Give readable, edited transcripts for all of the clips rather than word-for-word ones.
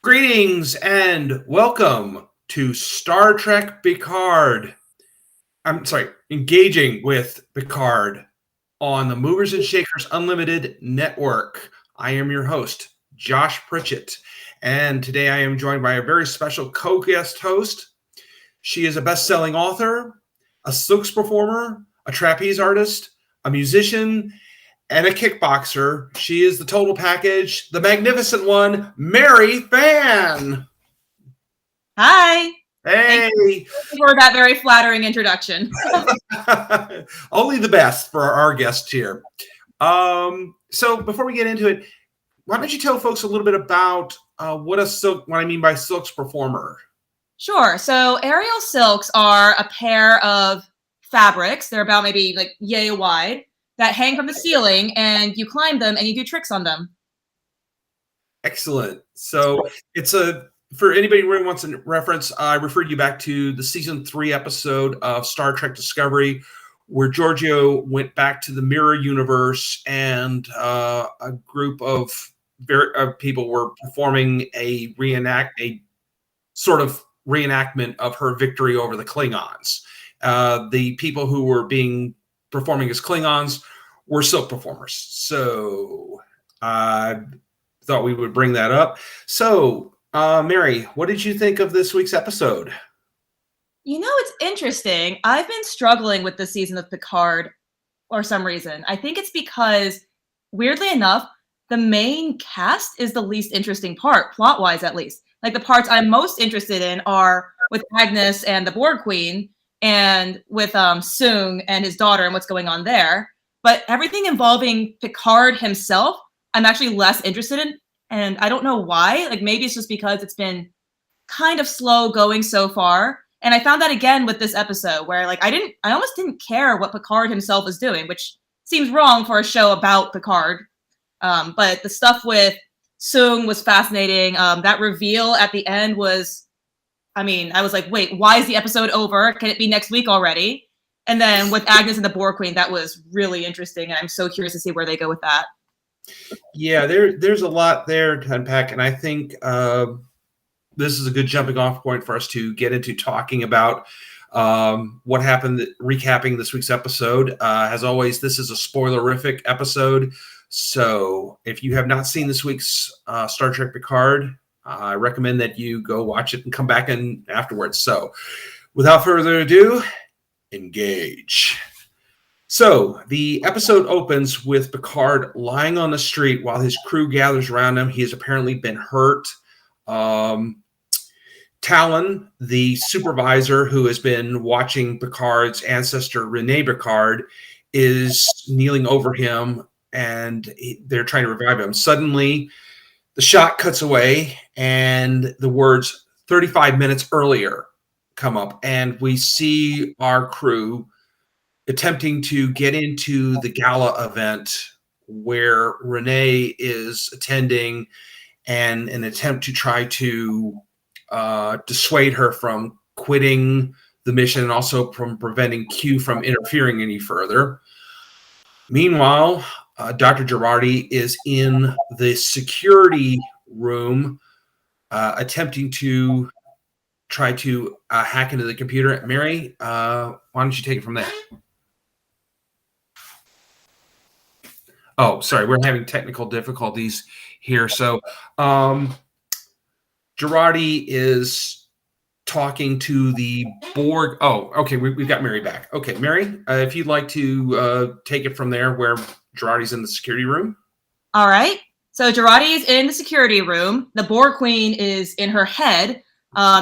Greetings and welcome to Star Trek PICARD. Engaging with PICARD on the Movers and Shakers Unlimited Network. I am your host, Josh Pritchett, and today I am joined by a very special co-guest host. She is a best-selling author, a silks performer, a trapeze artist, a musician, and a kickboxer. She is the total package, the magnificent one, Mary Fan. Hi. Hey. Thank you for that very flattering introduction. Only the best for our guests here. So before we get into it, why don't you tell folks a little bit about what I mean by silks performer? Sure. So aerial silks are a pair of fabrics. They're about maybe like yay wide that hang from the ceiling, and you climb them and you do tricks on them. Excellent. So it's for anybody who really wants a reference, I referred you back to the season 3 episode of Star Trek Discovery, where Giorgio went back to the mirror universe, and a group of people were performing a sort of reenactment of her victory over the Klingons. The people who were performing as Klingons were silk performers. So I thought we would bring that up. So, Mary, what did you think of this week's episode? You know, it's interesting. I've been struggling with this season of Picard for some reason. I think it's because, weirdly enough, the main cast is the least interesting part, plot-wise at least. Like, the parts I'm most interested in are with Agnes and the Borg Queen, and with Soong and his daughter and what's going on there. But everything involving Picard himself, I'm actually less interested in. And I don't know why. Like, maybe it's just because it's been kind of slow going so far. And I found that again with this episode where, like, I almost didn't care what Picard himself was doing, which seems wrong for a show about Picard. But the stuff with Soong was fascinating. That reveal at the end was, I was like, wait, why is the episode over? Can it be next week already? And then with Agnes and the Borg Queen, that was really interesting. And I'm so curious to see where they go with that. Yeah, there's a lot there to unpack. And I think this is a good jumping off point for us to get into talking about what happened, recapping this week's episode. As always, this is a spoilerific episode. So if you have not seen this week's Star Trek Picard, I recommend that you go watch it and come back in afterwards. So without further ado, engage. So the episode opens with Picard lying on the street while his crew gathers around him. He has apparently been hurt. Talon, the supervisor who has been watching Picard's ancestor, Rene Picard, is kneeling over him, and they're trying to revive him. Suddenly, the shot cuts away, and the words 35 minutes earlier come up, and we see our crew attempting to get into the gala event where Renee is attending, and an attempt to try to dissuade her from quitting the mission and also from preventing Q from interfering any further. Meanwhile, Dr. Girardi is in the security room attempting to try to hack into the computer. Mary, why don't you take it from there? Oh, sorry, we're having technical difficulties here. So Girardi is talking to the Borg. Oh, okay, we've got Mary back. Okay, Mary, if you'd like to take it from there where Girardi's in the security room. All right. So Girardi is in the security room. The Borg Queen is in her head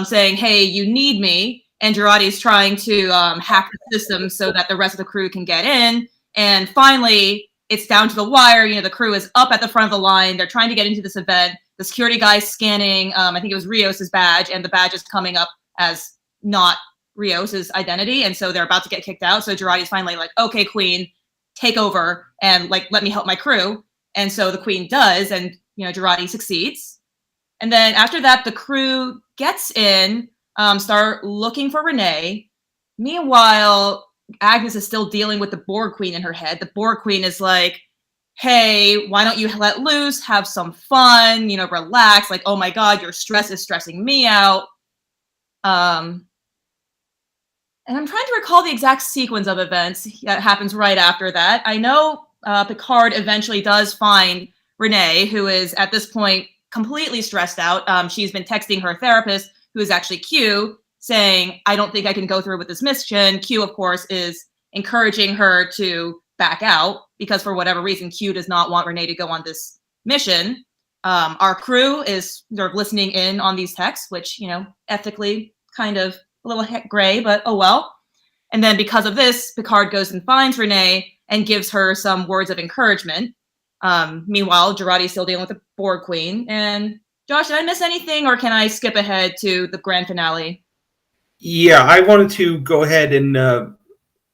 saying, hey, you need me. And Girardi is trying to hack the system so that the rest of the crew can get in. And finally, it's down to the wire. You know, the crew is up at the front of the line. They're trying to get into this event. The security guy's scanning, I think it was Rios's badge, and the badge is coming up as not Rios's identity. And so they're about to get kicked out. So Girardi's finally like, okay, Queen, take over and like, let me help my crew. And so the Queen does, and, you know, Girardi succeeds. And then after that, the crew gets in, start looking for Renee. Meanwhile, Agnes is still dealing with the Borg Queen in her head. The Borg Queen is like, hey, why don't you let loose, have some fun, relax. Like, oh my God, your stress is stressing me out. Um, and I'm trying to recall the exact sequence of events that happens right after that. I know Picard eventually does find Renee, who is at this point completely stressed out. She's been texting her therapist, who is actually Q, saying, I don't think I can go through with this mission. Q, of course, is encouraging her to back out because for whatever reason, Q does not want Renee to go on this mission. Our crew is sort of listening in on these texts, which, ethically kind of a little gray, but oh well. And then because of this, Picard goes and finds Renee and gives her some words of encouragement. Meanwhile, Jurati's still dealing with the Borg Queen. And Josh, did I miss anything, or can I skip ahead to the grand finale? Yeah, I wanted to go ahead and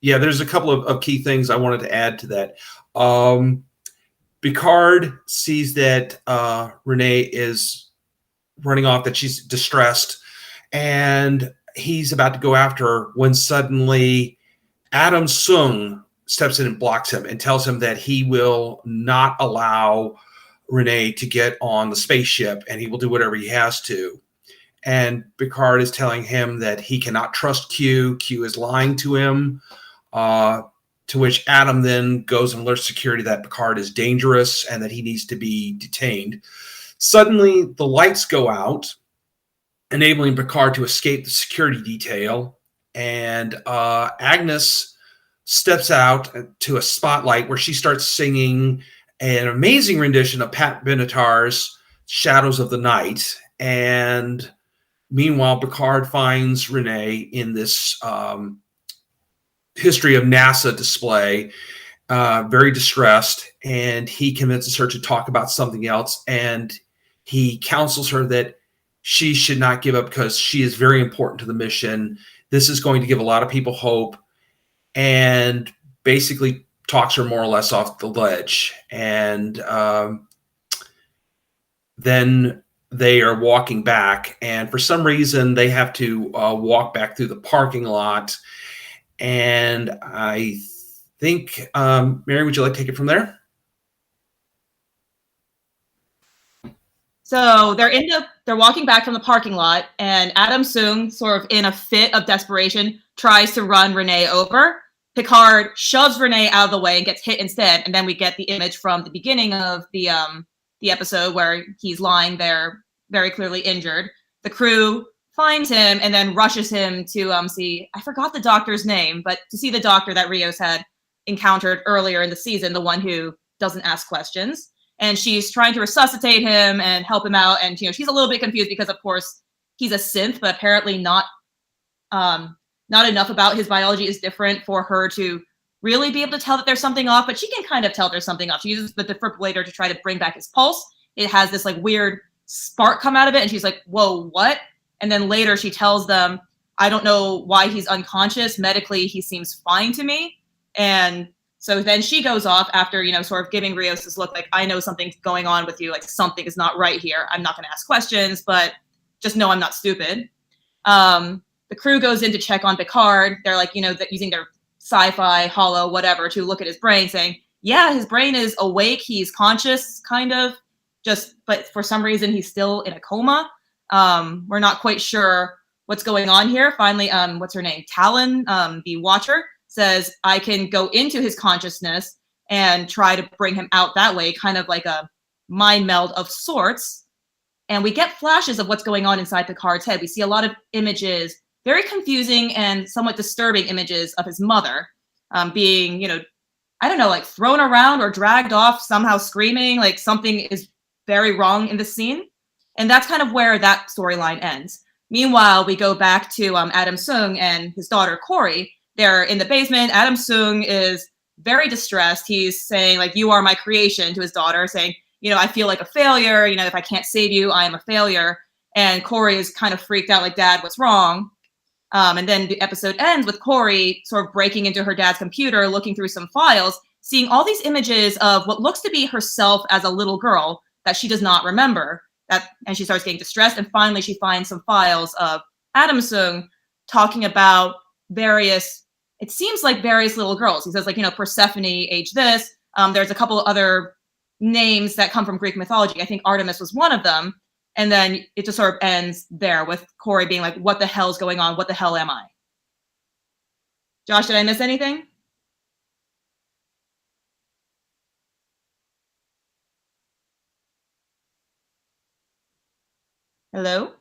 there's a couple of key things I wanted to add to that. Picard sees that Renee is running off, that she's distressed, and he's about to go after her when suddenly Adam Sung steps in and blocks him and tells him that he will not allow Renee to get on the spaceship and he will do whatever he has to. And Picard is telling him that he cannot trust Q. Q is lying to him. To which Adam then goes and alerts security that Picard is dangerous and that he needs to be detained. Suddenly, the lights go out, enabling Picard to escape the security detail. And Agnes steps out to a spotlight where she starts singing an amazing rendition of Pat Benatar's Shadows of the Night. And meanwhile, Picard finds Renee in this history of NASA display, very distressed, and he convinces her to talk about something else. And he counsels her that she should not give up because she is very important to the mission. This is going to give a lot of people hope, and basically talks her more or less off the ledge. And then they are walking back, and for some reason they have to walk back through the parking lot. And I think, Mary, would you like to take it from there? So they're walking back from the parking lot, and Adam Sung, sort of in a fit of desperation, tries to run Renee over. Picard shoves Renee out of the way and gets hit instead. And then we get the image from the beginning of the episode where he's lying there very clearly injured. The crew finds him and then rushes him to see, I forgot the doctor's name, but to see the doctor that Rios had encountered earlier in the season, the one who doesn't ask questions. And she's trying to resuscitate him and help him out. And she's a little bit confused because, of course, he's a synth, but apparently not enough about his biology is different for her to really be able to tell that there's something off. But she can kind of tell there's something off. She uses the defibrillator to try to bring back his pulse. It has this weird spark come out of it, and she's like, "Whoa, what?" And then later she tells them, "I don't know why he's unconscious. Medically, he seems fine to me." And so then she goes off after, sort of giving Rios this look like, I know something's going on with you. Like, something is not right here. I'm not going to ask questions, but just know I'm not stupid. The crew goes in to check on Picard. They're using their sci-fi, hollow, whatever, to look at his brain, saying, yeah, his brain is awake. He's conscious, kind of. But for some reason, he's still in a coma. We're not quite sure what's going on here. Finally, what's her name? Talon, the Watcher, says, I can go into his consciousness and try to bring him out that way, kind of like a mind meld of sorts. And we get flashes of what's going on inside Picard's head. We see a lot of images, very confusing and somewhat disturbing images of his mother being, I don't know, thrown around or dragged off, somehow screaming, like something is very wrong in the scene. And that's kind of where that storyline ends. Meanwhile, we go back to Adam Sung and his daughter, Corey. They're in the basement. Adam Sung is very distressed. He's saying, you are my creation, to his daughter, saying, I feel like a failure. If I can't save you, I am a failure. And Corey is kind of freaked out, like, Dad, what's wrong? And then the episode ends with Corey sort of breaking into her dad's computer, looking through some files, seeing all these images of what looks to be herself as a little girl that she does not remember. And she starts getting distressed. And finally, she finds some files of Adam Sung talking about various little girls. He says, Persephone, age this, There's a couple of other names that come from Greek mythology. I think Artemis was one of them. And then it just sort of ends there with Corey being like, what the hell's going on? What the hell am I? Josh, did I miss anything? Hello?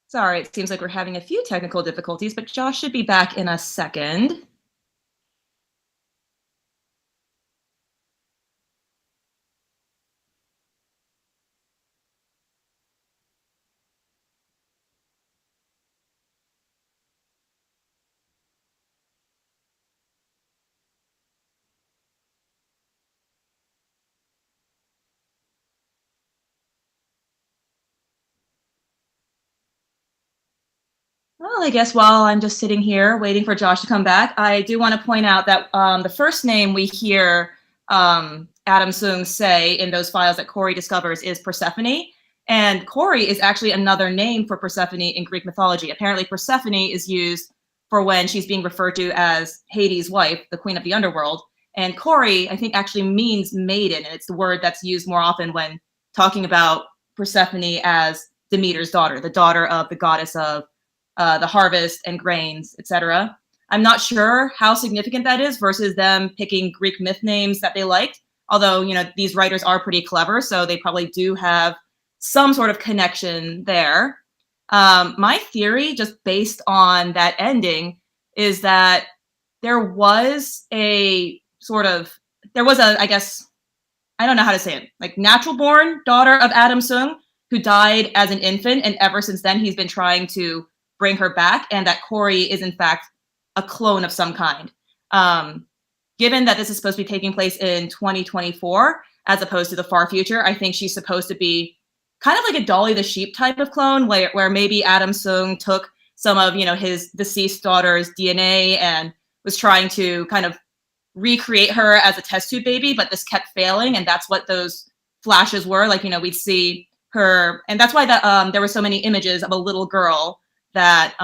Sorry, it seems like we're having a few technical difficulties, but Josh should be back in a second. Well, I guess while I'm just sitting here waiting for Josh to come back, I do want to point out that the first name we hear Adam Sung say in those files that Corey discovers is Persephone. And Corey is actually another name for Persephone in Greek mythology. Apparently, Persephone is used for when she's being referred to as Hades' wife, the queen of the underworld. And Corey, I think, actually means maiden. And it's the word that's used more often when talking about Persephone as Demeter's daughter, the daughter of the goddess of the harvest and grains, etc. I'm not sure how significant that is versus them picking Greek myth names that they liked. Although, these writers are pretty clever, so they probably do have some sort of connection there. My theory, just based on that ending, is that there was I guess, I don't know how to say it, like natural born daughter of Adam Sung who died as an infant. And ever since then, he's been trying to bring her back, and that Corey is in fact a clone of some kind. Given that this is supposed to be taking place in 2024 as opposed to the far future, I think she's supposed to be kind of like a Dolly the Sheep type of clone, where maybe Adam Sung took some of his deceased daughter's DNA and was trying to kind of recreate her as a test tube baby, but this kept failing, and that's what those flashes were. Like, we'd see her, and that's why there were so many images of a little girl that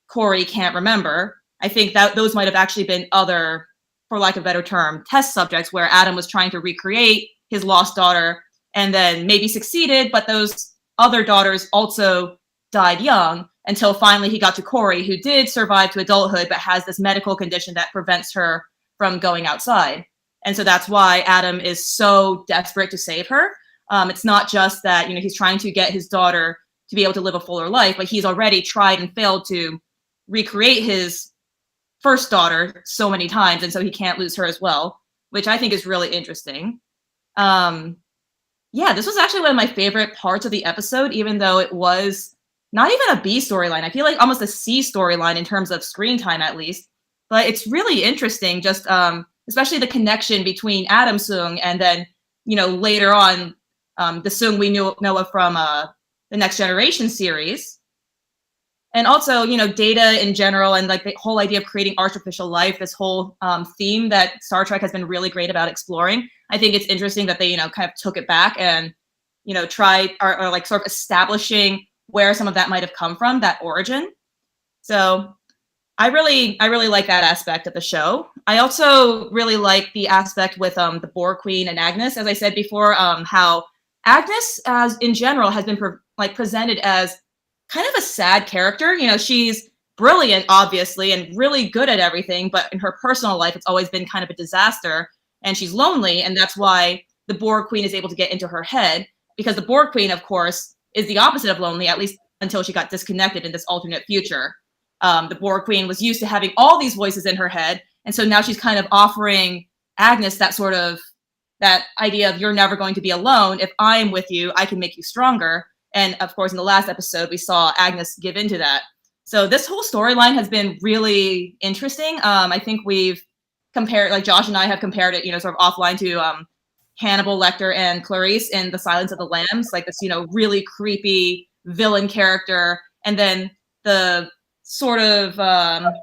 Corey can't remember. I think that those might have actually been other, for lack of a better term, test subjects where Adam was trying to recreate his lost daughter and then maybe succeeded, but those other daughters also died young until finally he got to Corey, who did survive to adulthood but has this medical condition that prevents her from going outside. And so that's why Adam is so desperate to save her. It's not just that, he's trying to get his daughter to be able to live a fuller life, but he's already tried and failed to recreate his first daughter so many times, and so he can't lose her as well, which I think is really interesting. Yeah, this was actually one of my favorite parts of the episode, even though it was not even a B storyline. I feel like almost a C storyline in terms of screen time, at least. But it's really interesting, just especially the connection between Adam Sung and then, later on, the Sung we know of from the Next Generation series. And also, data in general, and like the whole idea of creating artificial life, this whole theme that Star Trek has been really great about exploring. I think it's interesting that they, kind of took it back and, tried or like sort of establishing where some of that might have come from, that origin. So I really like that aspect of the show. I also really like the aspect with the Borg Queen and Agnes, as I said before, how Agnes, as in general, has been presented as kind of a sad character. She's brilliant, obviously, and really good at everything, but in her personal life, it's always been kind of a disaster, and she's lonely, and that's why the Borg Queen is able to get into her head, because the Borg Queen, of course, is the opposite of lonely, at least until she got disconnected in this alternate future. The Borg Queen was used to having all these voices in her head, and so now she's kind of offering Agnes that idea of, you're never going to be alone. If I'm with you, I can make you stronger. And of course, in the last episode, we saw Agnes give into that. So this whole storyline has been really interesting. I think we've compared, like Josh and I have compared it, sort of offline to Hannibal Lecter and Clarice in The Silence of the Lambs, like this, really creepy villain character, and then the sort of I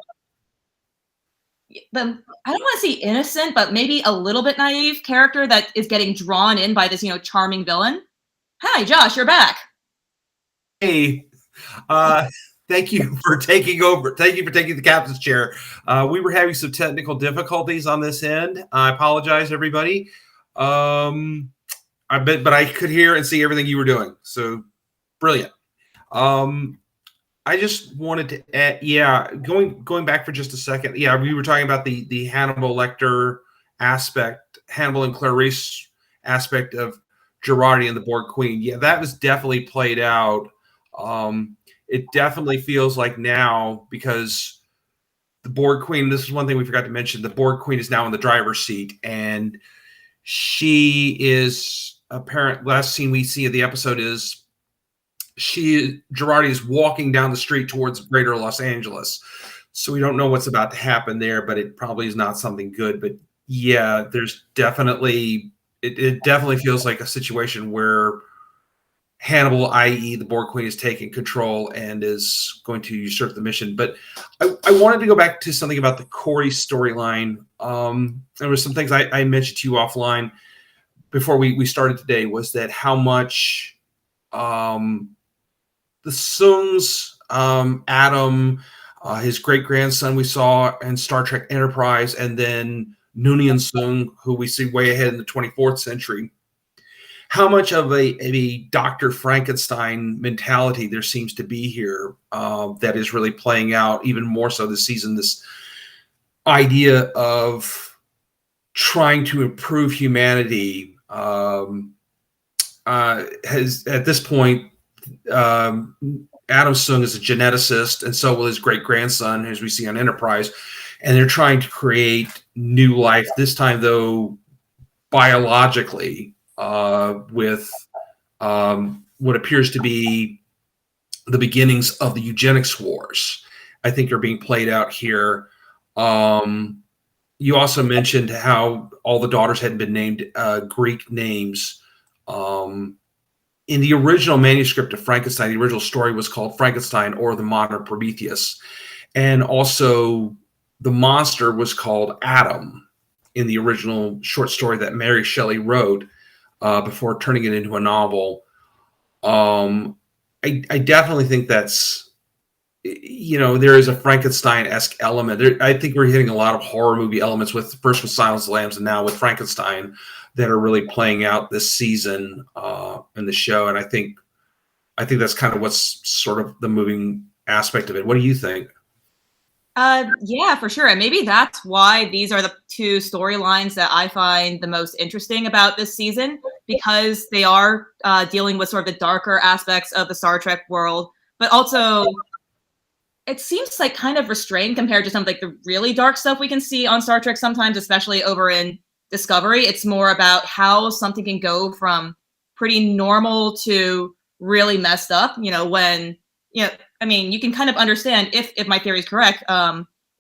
don't want to say innocent, but maybe a little bit naive character that is getting drawn in by this, charming villain. Hi, Josh, you're back. Hey, thank you for taking over. Thank you for taking the captain's chair. We were having some technical difficulties on this end. I apologize, everybody. But I could hear and see everything you were doing. So brilliant. I just wanted to add, going back for just a second. Yeah, we were talking about the Hannibal Lecter aspect, Hannibal and Clarice aspect of Girardi and the Borg Queen. Yeah, that was definitely played out. It definitely feels like now, because the Borg Queen, this is one thing we forgot to mention, the Borg Queen is now in the driver's seat, and she is apparent. Last scene we see of the episode is Girardi is walking down the street towards greater Los Angeles. So we don't know what's about to happen there, but it probably is not something good. But yeah, there's definitely, it definitely feels like a situation where Hannibal, i.e. the Borg Queen, is taking control and is going to usurp the mission. But I wanted to go back to something about the Corey storyline. There was some things I mentioned to you offline before we started today, was that how much the Soongs, Adam, his great-grandson we saw in Star Trek Enterprise, and then Noonien Soong, who we see way ahead in the 24th century, how much of a Dr. Frankenstein mentality there seems to be here that is really playing out even more so this season, this idea of trying to improve humanity has, at this point, Adam Soong is a geneticist, and so will his great-grandson, as we see on Enterprise, and they're trying to create new life, this time, though, biologically, with what appears to be the beginnings of the eugenics wars, I think, are being played out here. You also mentioned how all the daughters hadn't been named Greek names. In the original manuscript of Frankenstein, the original story was called Frankenstein or the Modern Prometheus. And also the monster was called Adam in the original short story that Mary Shelley wrote before turning it into a novel. I definitely think that's, there is a Frankenstein-esque element. I think we're hitting a lot of horror movie elements with Silence of the Lambs and now with Frankenstein that are really playing out this season in the show. And I think that's kind of what's sort of the moving aspect of it. What do you think? Yeah, for sure. And maybe that's why these are the two storylines that I find the most interesting about this season, because they are dealing with sort of the darker aspects of the Star Trek world, but also it seems like kind of restrained compared to some of like the really dark stuff we can see on Star Trek sometimes, especially over in Discovery. It's more about how something can go from pretty normal to really messed up, when, I mean, you can kind of understand if my theory is correct,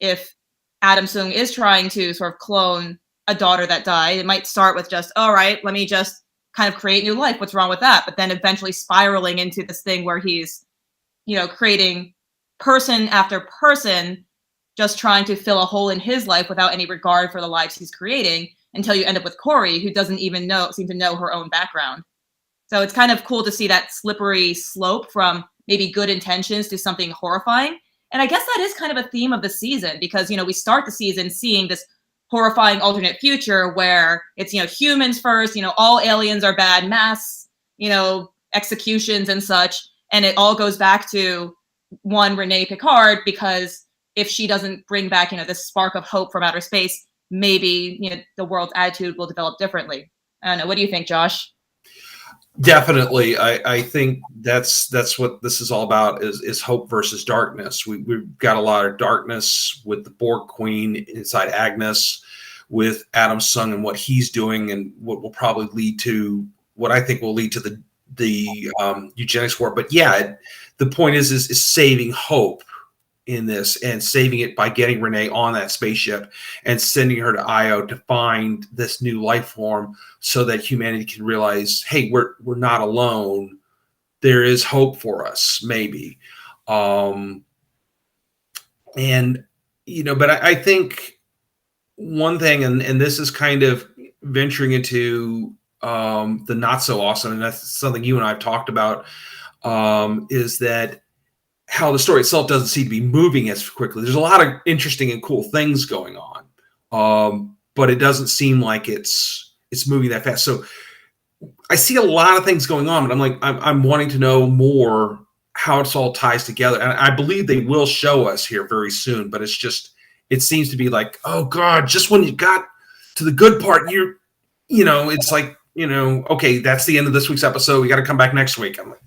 if Adam Soong is trying to sort of clone a daughter that died, it might start with just, all right, let me just kind of create new life. What's wrong with that? But then eventually spiraling into this thing where he's, creating person after person, just trying to fill a hole in his life without any regard for the lives he's creating, until you end up with Corey, who doesn't even seem to know her own background. So it's kind of cool to see that slippery slope from maybe good intentions to something horrifying. And I guess that is kind of a theme of the season, because, we start the season seeing this horrifying alternate future where it's, humans first, all aliens are bad, mass, executions and such. And it all goes back to one Renee Picard, because if she doesn't bring back, this spark of hope from outer space, maybe, the world's attitude will develop differently. I don't know. What do you think, Josh? Definitely. I think that's what this is all about, is hope versus darkness. We've got a lot of darkness with the Borg Queen inside Agnes, with Adam Soong and what he's doing, and what will probably lead to what I think will lead to the eugenics war. But yeah, the point is saving hope in this and saving it by getting Renee on that spaceship and sending her to Io to find this new life form so that humanity can realize, hey, we're not alone. There is hope for us, maybe. And, but I think one thing, and this is kind of venturing into the not so awesome, and that's something you and I have talked about, is that how the story itself doesn't seem to be moving as quickly. There's a lot of interesting and cool things going on, but it doesn't seem like it's moving that fast. So I see a lot of things going on, but I'm wanting to know more how it all ties together. And I believe they will show us here very soon, but it seems to be like, oh God, just when you got to the good part, it's like, okay, that's the end of this week's episode. We got to come back next week. I'm like,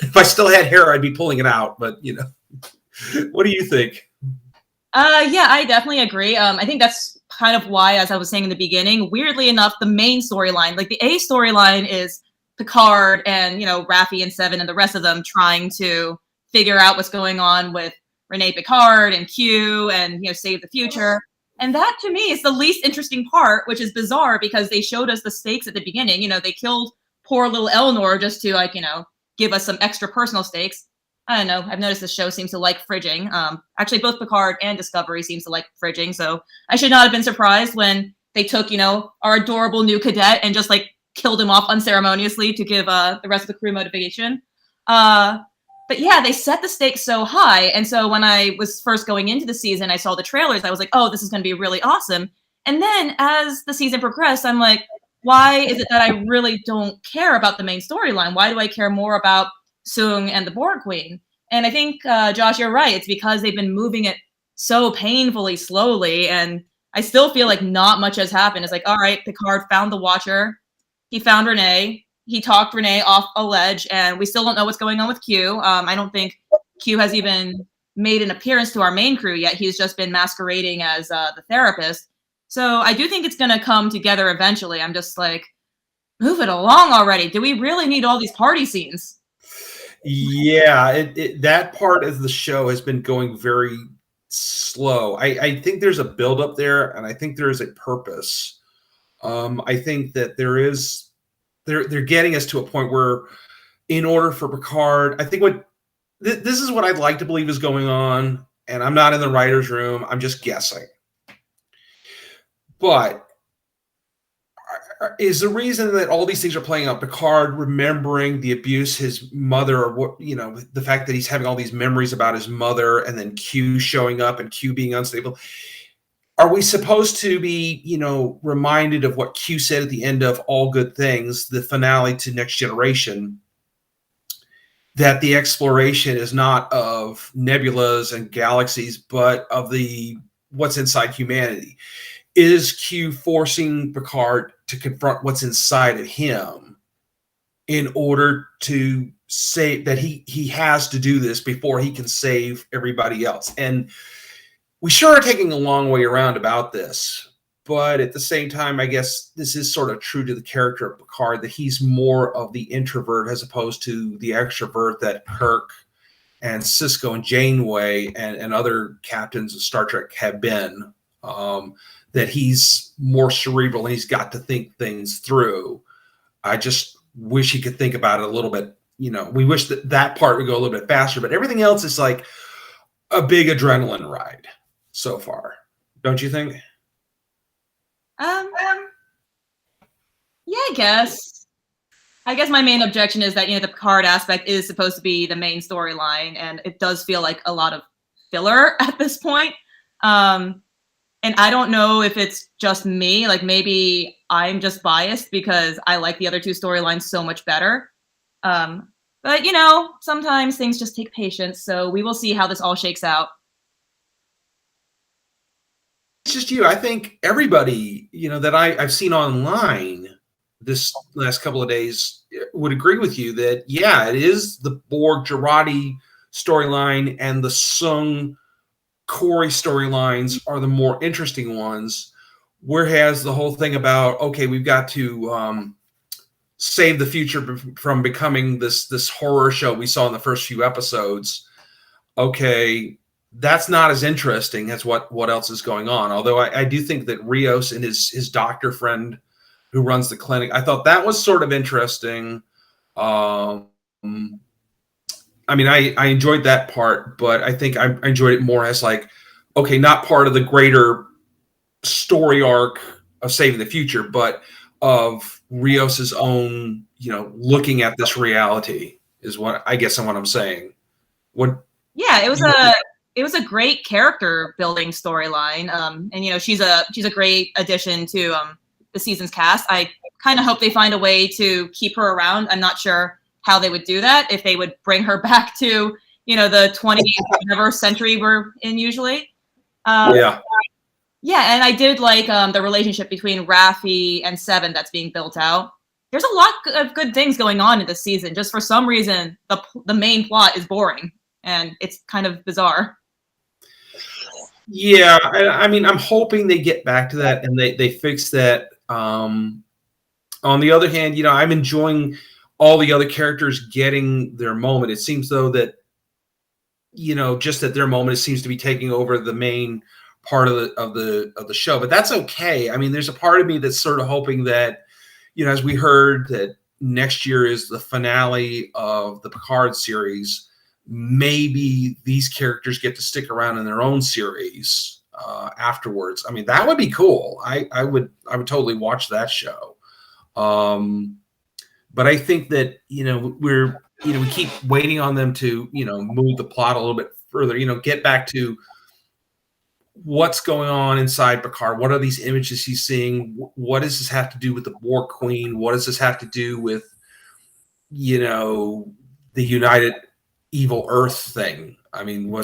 if I still had hair, I'd be pulling it out, but what do you think? Yeah, I definitely agree. I think that's kind of why, as I was saying in the beginning, weirdly enough, the main storyline, like the A storyline, is Picard and Raffi and Seven and the rest of them trying to figure out what's going on with Renee Picard and Q and save the future. And that to me is the least interesting part, which is bizarre because they showed us the stakes at the beginning. They killed poor little Eleanor just to give us some extra personal stakes. I don't know. I've noticed this show seems to like fridging. Actually, both Picard and Discovery seems to like fridging. So I should not have been surprised when they took, our adorable new cadet and just killed him off unceremoniously to give the rest of the crew motivation. But yeah, they set the stakes so high. And so when I was first going into the season, I saw the trailers. I was like, oh, this is going to be really awesome. And then as the season progressed, I'm like, why is it that I really don't care about the main storyline? Why do I care more about Soong and the Borg Queen? And I think, Josh, you're right. It's because they've been moving it so painfully slowly. And I still feel like not much has happened. It's like, all right, Picard found the Watcher. He found Renee. He talked Renee off a ledge. And we still don't know what's going on with Q. I don't think Q has even made an appearance to our main crew yet. He's just been masquerading as the therapist. So I do think it's going to come together eventually. I'm just like, move it along already. Do we really need all these party scenes? Yeah, that part of the show has been going very slow. I think there's a buildup there, and I think there is a purpose. I think that they're getting us to a point where, in order for Picard, I think this is what I'd like to believe is going on, and I'm not in the writer's room. I'm just guessing. But is the reason that all these things are playing out Picard remembering the abuse his mother, or the fact that he's having all these memories about his mother, and then Q showing up and Q being unstable? Are we supposed to be, reminded of what Q said at the end of All Good Things, the finale to Next Generation, that the exploration is not of nebulas and galaxies, but of what's inside humanity? Is Q forcing Picard to confront what's inside of him in order to say that he has to do this before he can save everybody else? And we sure are taking a long way around about this, but at the same time, I guess this is sort of true to the character of Picard, that he's more of the introvert as opposed to the extrovert that Kirk and Sisko and Janeway and other captains of Star Trek have been. That he's more cerebral and he's got to think things through. I just wish he could think about it a little bit. We wish that part would go a little bit faster, but everything else is like a big adrenaline ride so far. Don't you think? Yeah, I guess. I guess my main objection is that, the Picard aspect is supposed to be the main storyline, and it does feel like a lot of filler at this point. And I don't know if it's just me, like maybe I'm just biased because I like the other two storylines so much better. But sometimes things just take patience. So we will see how this all shakes out. It's just you. I think everybody, that I've seen online this last couple of days would agree with you that, yeah, it is the Borg Jurati storyline and the Soong Corey storylines are the more interesting ones, whereas the whole thing about, okay, we've got to save the future from becoming this horror show we saw in the first few episodes, okay, that's not as interesting as what else is going on. Although I do think that Rios and his doctor friend who runs the clinic, I thought that was sort of interesting. Um, I mean, I enjoyed that part, but I think I enjoyed it more as like, okay, not part of the greater story arc of saving the future, but of Rios's own, looking at this reality is what I guess what I'm saying. What Yeah, it was you a great character building storyline. And she's a great addition to the season's cast. I kind of hope they find a way to keep her around. I'm not sure how they would do that, if they would bring her back to the 20th whatever century we're in usually. Yeah. Yeah, and I did like the relationship between Raffi and Seven that's being built out. There's a lot of good things going on in this season. Just for some reason, the main plot is boring, and it's kind of bizarre. Yeah, I mean, I'm hoping they get back to that and they fix that. On the other hand, I'm enjoying all the other characters getting their moment. It seems though that just at their moment, it seems to be taking over the main part of the show. But that's okay. I mean, there's a part of me that's sort of hoping that, as we heard that next year is the finale of the Picard series, maybe these characters get to stick around in their own series afterwards. I mean, that would be cool. I would totally watch that show. But I think that we keep waiting on them to move the plot a little bit further. Get back to what's going on inside Picard. What are these images he's seeing? What does this have to do with the War Queen? What does this have to do with the United Evil Earth thing? I mean,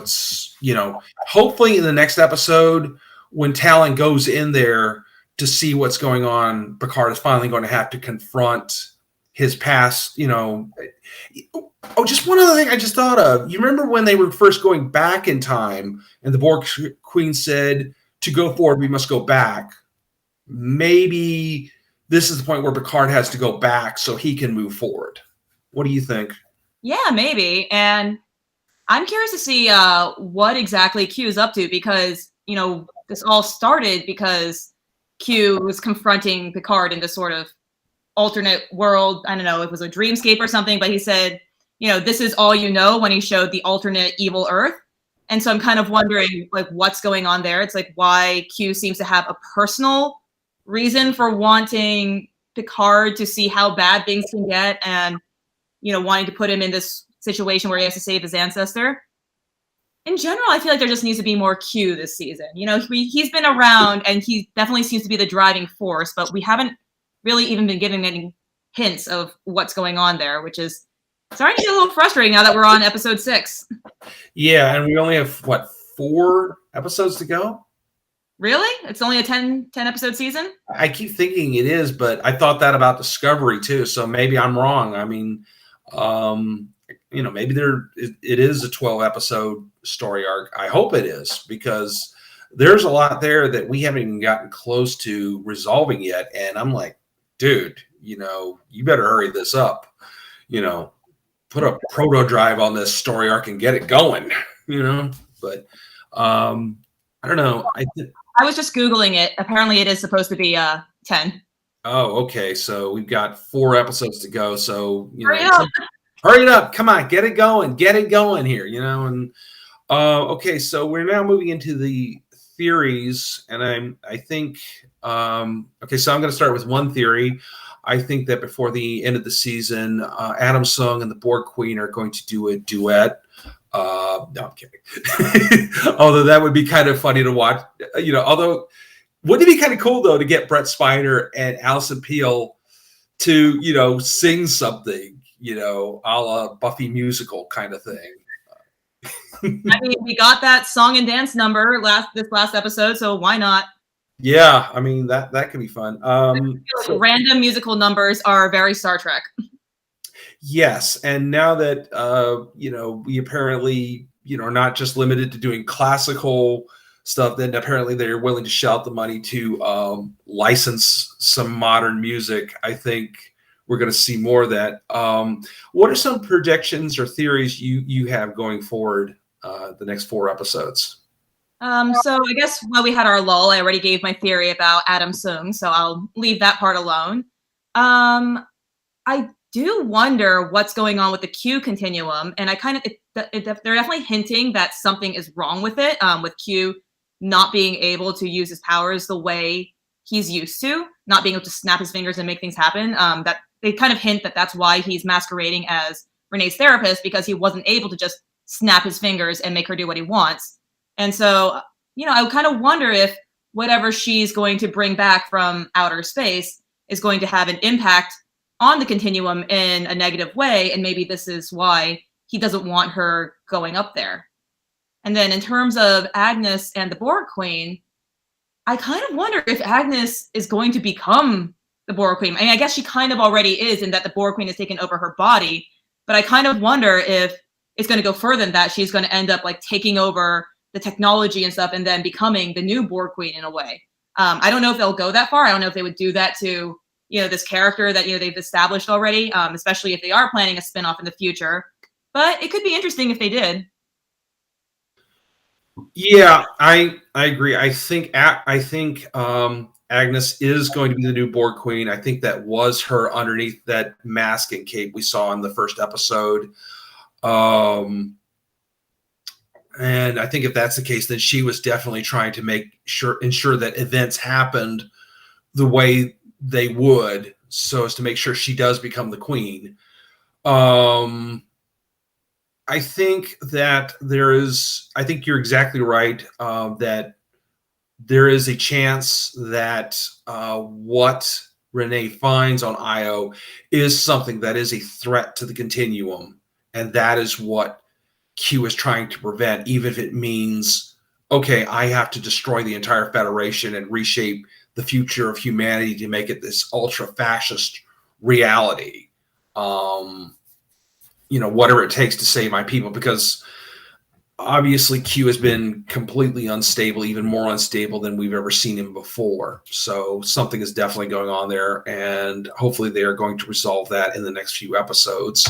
hopefully in the next episode when Talon goes in there to see what's going on, Picard is finally going to have to confront his past, Oh, just one other thing I just thought of. You remember when they were first going back in time and the Borg Queen said, to go forward, we must go back. Maybe this is the point where Picard has to go back so he can move forward. What do you think? Yeah, maybe. And I'm curious to see what exactly Q is up to, because, this all started because Q was confronting Picard in this sort of alternate world. I don't know, it was a dreamscape or something, but he said, this is all you know, when he showed the alternate evil Earth. And so I'm kind of wondering, like, what's going on there. It's like why Q seems to have a personal reason for wanting Picard to see how bad things can get, and, wanting to put him in this situation where he has to save his ancestor. In general, I feel like there just needs to be more Q this season. He's been around and he definitely seems to be the driving force, but we haven't really even been given any hints of what's going on there, which is starting to get a little frustrating now that we're on episode 6. Yeah, and we only have 4 episodes to go. Really? It's only a 10 episode season? I keep thinking it is, but I thought that about Discovery too, so maybe I'm wrong. I mean, maybe it is a 12 episode story arc. I hope it is, because there's a lot there that we haven't even gotten close to resolving yet. And I'm like, dude, you better hurry this up. Put a proto drive on this story arc and get it going. But I don't know. I was just Googling it. Apparently, it is supposed to be 10. Oh, okay. So we've got 4 episodes to go. So Hurry it up! Come on, get it going here. And okay. So we're now moving into the theories, and I think okay. So I'm going to start with one theory. I think that before the end of the season, Adam Sung and the Borg Queen are going to do a duet. No, I'm kidding. Although that would be kind of funny to watch. Although wouldn't it be kind of cool though to get Brett Spiner and Alison Peel to sing something, a la Buffy musical kind of thing. I mean, we got that song and dance number this last episode, so why not? Yeah, I mean that could be fun. Random musical numbers are very Star Trek. Yes, and now that we apparently are not just limited to doing classical stuff, then apparently they're willing to shell out the money to license some modern music. I think we're going to see more of that. What are some projections or theories you have going forward the next 4 episodes. So I guess while we had our lull, I already gave my theory about Adam Sung, so I'll leave that part alone. I do wonder what's going on with the Q continuum, and I kind of they're definitely hinting that something is wrong with it, with Q not being able to use his powers the way he's used to, not being able to snap his fingers and make things happen. That they kind of hint that that's why he's masquerading as Renee's therapist, because he wasn't able to just snap his fingers and make her do what he wants. And so, I kind of wonder if whatever she's going to bring back from outer space is going to have an impact on the continuum in a negative way, and maybe this is why he doesn't want her going up there. And then in terms of Agnes and the Borg Queen, I kind of wonder if Agnes is going to become the Borg Queen. I mean, I guess she kind of already is, in that the Borg Queen has taken over her body, but I kind of wonder if it's going to go further than that. She's going to end up like taking over the technology and stuff and then becoming the new Borg Queen in a way. I don't know if they'll go that far. I don't know if they would do that to this character that they've established already, especially if they are planning a spinoff in the future. But it could be interesting if they did. Yeah, I agree. I think Agnes is going to be the new Borg Queen. I think that was her underneath that mask and cape we saw in the first episode. And I think if that's the case, then she was definitely trying to ensure that events happened the way they would, so as to make sure she does become the queen. I think that I think you're exactly right, that there is a chance that what Renee finds on Io is something that is a threat to the continuum. And that is what Q is trying to prevent, even if it means, okay, I have to destroy the entire Federation and reshape the future of humanity to make it this ultra-fascist reality. Whatever it takes to save my people, because obviously Q has been completely unstable, even more unstable than we've ever seen him before. So something is definitely going on there, and hopefully they are going to resolve that in the next few episodes.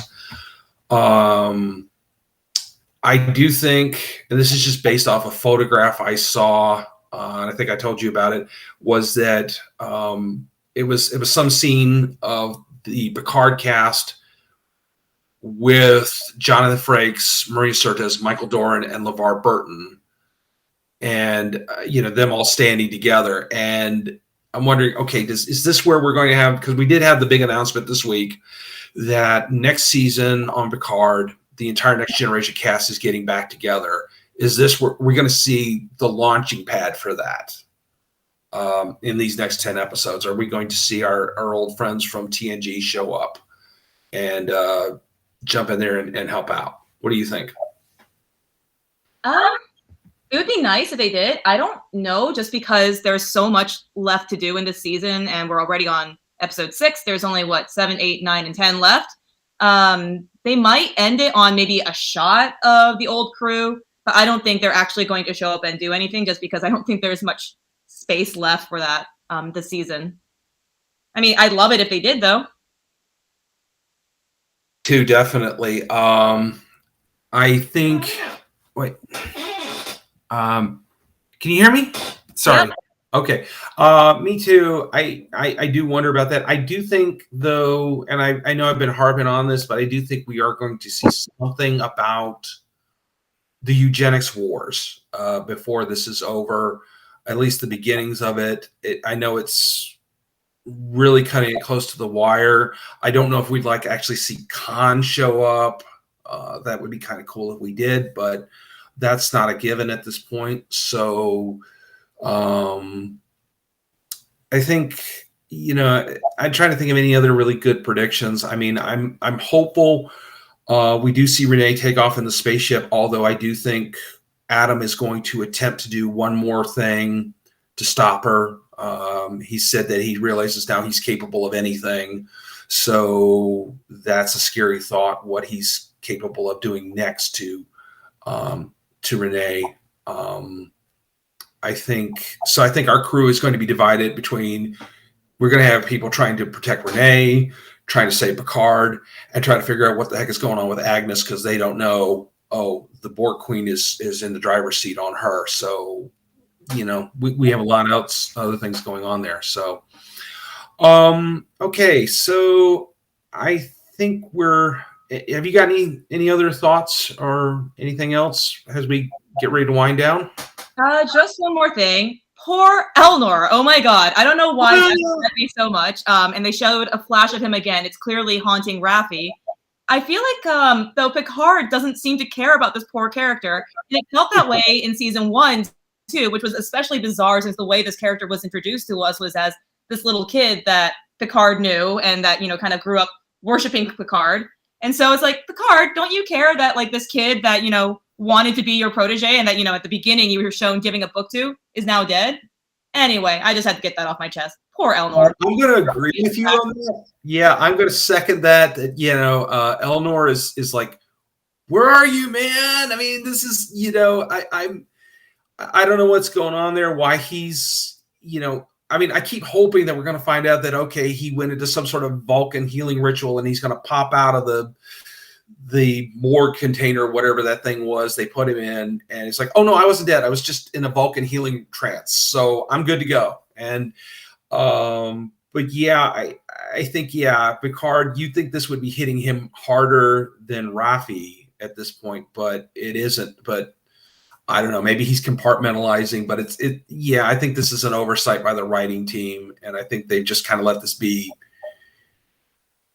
I do think, and this is just based off a photograph I saw, and I think I told you about it, was that it was some scene of the Picard cast with Jonathan Frakes, Maria Sirtis, Michael Doran, and LeVar Burton, and them all standing together. And I'm wondering, okay, is this where we're going to have? Because we did have the big announcement this week that next season on Picard, the entire Next Generation cast is getting back together. Is this where we're going to see the launching pad for that in these next 10 episodes? Are we going to see our old friends from TNG show up and jump in there and help out? What do you think? It would be nice if they did. I don't know, just because there's so much left to do in this season, and we're already on episode 6. There's only 7, 8, 9, and 10 left. They might end it on maybe a shot of the old crew, but I don't think they're actually going to show up and do anything, just because I don't think there's much space left for that this season. I mean, I'd love it if they did, though. Too, definitely. I think. Wait. Can you hear me? Sorry. Yeah. Okay. Me too. I do wonder about that. I do think, though, and I know I've been harping on this, but I do think we are going to see something about the eugenics wars before this is over, at least the beginnings of it. I know it's really cutting it close to the wire. I don't know if we'd actually see Khan show up. That would be kind of cool if we did, but that's not a given at this point. So I think, I'm trying to think of any other really good predictions. I mean, I'm hopeful we do see Renee take off in the spaceship, although I do think Adam is going to attempt to do one more thing to stop her. He said that he realizes now he's capable of anything. So that's a scary thought, what he's capable of doing next to Renee. I think our crew is going to be divided between, we're going to have people trying to protect Renee, trying to save Picard, and trying to figure out what the heck is going on with Agnes, because they don't know oh, the Borg Queen is in the driver's seat on her. So, we have a lot of other things going on there. So, okay. So I think have you got any other thoughts or anything else as we get ready to wind down? Just one more thing. Poor Elnor. Oh my God. I don't know why that upset me so much. And they showed a flash of him again. It's clearly haunting Raffi. I feel like though Picard doesn't seem to care about this poor character, and it felt that way in season 1 too, which was especially bizarre since the way this character was introduced to us was as this little kid that Picard knew and that kind of grew up worshiping Picard. And so it's like, Picard, don't you care that like this kid that wanted to be your protege and that at the beginning you were shown giving a book to is now dead? Anyway, I just had to get that off my chest. Poor Elnor. I'm going to agree with you on that. Yeah, I'm going to second that. Elnor is like, where are you, man? I mean, this is, I don't know what's going on there. Why he's, I keep hoping that we're going to find out that, okay, he went into some sort of Vulcan healing ritual and he's going to pop out of the morgue container, whatever that thing was they put him in. And it's like, oh no, I wasn't dead. I was just in a Vulcan healing trance. So I'm good to go. And, but yeah, I think, Picard, you think this would be hitting him harder than Raffi at this point, but it isn't. But I don't know, maybe he's compartmentalizing, but I think this is an oversight by the writing team. And I think they've just kind of let this be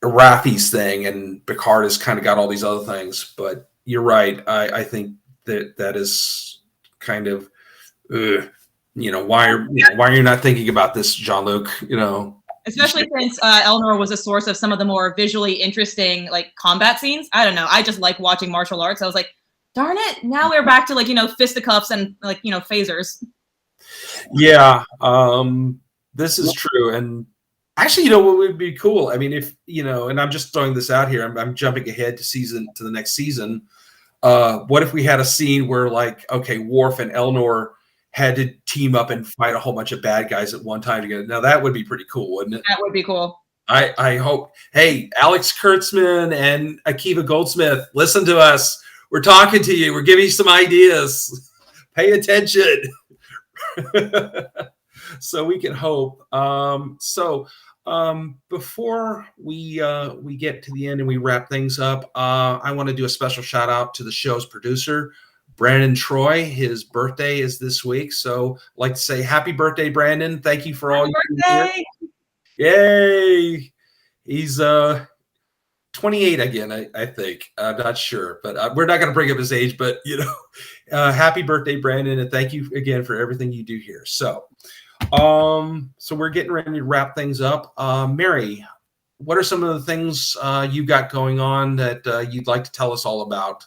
Raffi's thing, and Picard has kind of got all these other things. But you're right. I think that is kind of, why are you not thinking about this, Jean-Luc? Especially since Elnor was a source of some of the more visually interesting like combat scenes. I don't know. I just like watching martial arts. I was like, darn it! Now we're back to fisticuffs and phasers. Yeah, this is true. And actually, what would be cool? I mean, if and I'm just throwing this out here. I'm jumping ahead to the next season. What if we had a scene where Worf and Elnor had to team up and fight a whole bunch of bad guys at one time together? Now that would be pretty cool, wouldn't it? That would be cool. I hope. Hey, Alex Kurtzman and Akiva Goldsmith, listen to us. We're talking to you. We're giving you some ideas. Pay attention. So we can hope. Before we get to the end and we wrap things up, I want to do a special shout out to the show's producer, Brandon Troy. His birthday is this week, so I'd like to say happy birthday, Brandon. Thank you for all you do here. Yay! He's 28 again, I think. I'm not sure, but we're not going to bring up his age. But happy birthday, Brandon, and thank you again for everything you do here. So we're getting ready to wrap things up. Mary, what are some of the things you got going on that you'd like to tell us all about?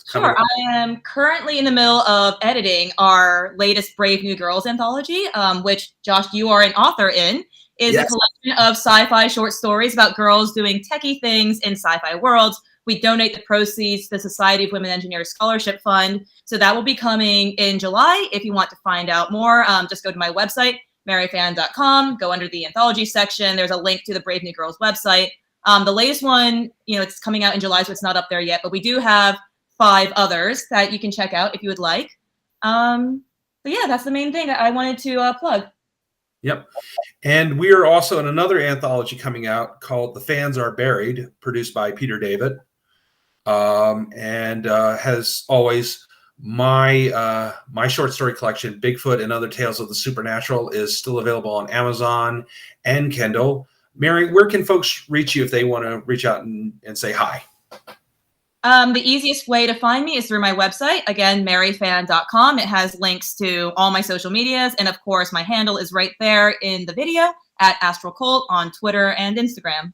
Sure. I am currently in the middle of editing our latest Brave New Girls anthology, which, Josh, you are an author in. Is a collection of sci-fi short stories about girls doing techie things in sci-fi worlds. We donate the proceeds to the Society of Women Engineers Scholarship Fund. So that will be coming in July. If you want to find out more, just go to my website, maryfan.com, go under the anthology section. There's a link to the Brave New Girls website. The latest one, it's coming out in July, so it's not up there yet, but we do have 5 others that you can check out if you would like. But yeah, that's the main thing that I wanted to plug. Yep. And we are also in another anthology coming out called The Fans Are Buried, produced by Peter David. And has always my short story collection, Bigfoot and Other Tales of the Supernatural, is still available on Amazon and Kindle. Mary, where can folks reach you if they want to reach out and say hi? The easiest way to find me is through my website. Again, maryfan.com. It has links to all my social medias. And of course, my handle is right there in the video at Astral Cult on Twitter and Instagram.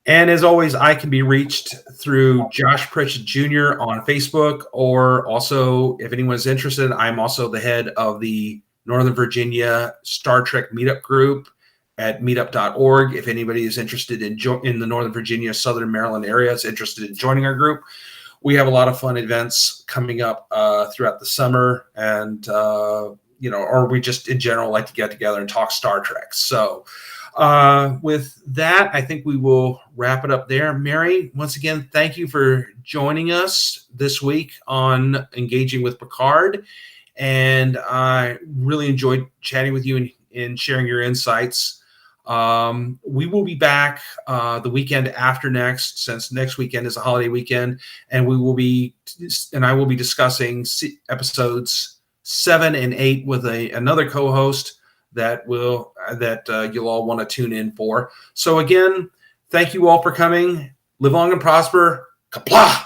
And as always, I can be reached through Josh Pritchett, Jr. on Facebook, or also, if anyone's interested, I'm also the head of the Northern Virginia Star Trek meetup group at meetup.org. If anybody is interested in the Northern Virginia, Southern Maryland area, is interested in joining our group, we have a lot of fun events coming up throughout the summer, and or we just in general like to get together and talk Star Trek. So With that, I think we will wrap it up there. Mary, once again, thank you for joining us this week on Engaging with Picard. And I really enjoyed chatting with you and sharing your insights. We will be back the weekend after next, since next weekend is a holiday weekend, and I will be discussing episodes 7 and 8 with another co-host that you'll all want to tune in for. So again, thank you all for coming. Live long and prosper. Kapla!